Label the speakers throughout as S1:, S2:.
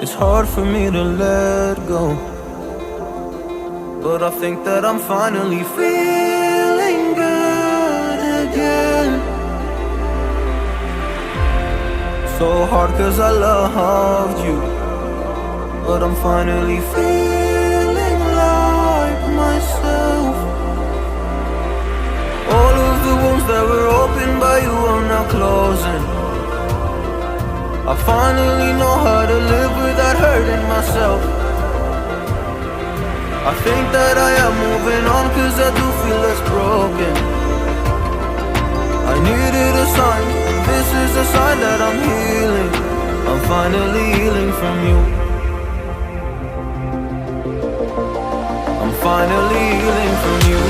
S1: It's hard for me to let go, but I think that I'm finally feeling good again. So hard cause I loved you, but I'm finally feeling like myself. All of the wounds that were opened by you are now closing. I finally know how to live without hurting myself. I think that I am moving on cause I do feel less broken. I needed a sign, and this is a sign that I'm healing. I'm finally healing from you. I'm finally healing from you.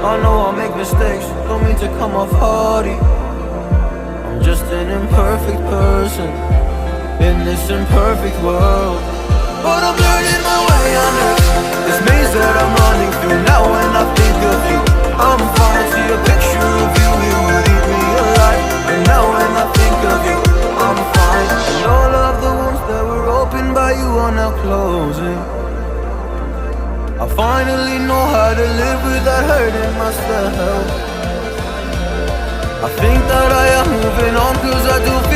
S1: I know I'll make mistakes, don't mean to come off haughty. I'm just an imperfect person in this imperfect world, but I'm learning my way under this maze that I'm running through. Now when I think of you, I'm falling to a picture of you. You would eat me alive. And now when I think of you, I'm fine. And all of the wounds that were opened by you are now closing. I finally know how to live without hurting myself. I think that I am moving on cause I do feel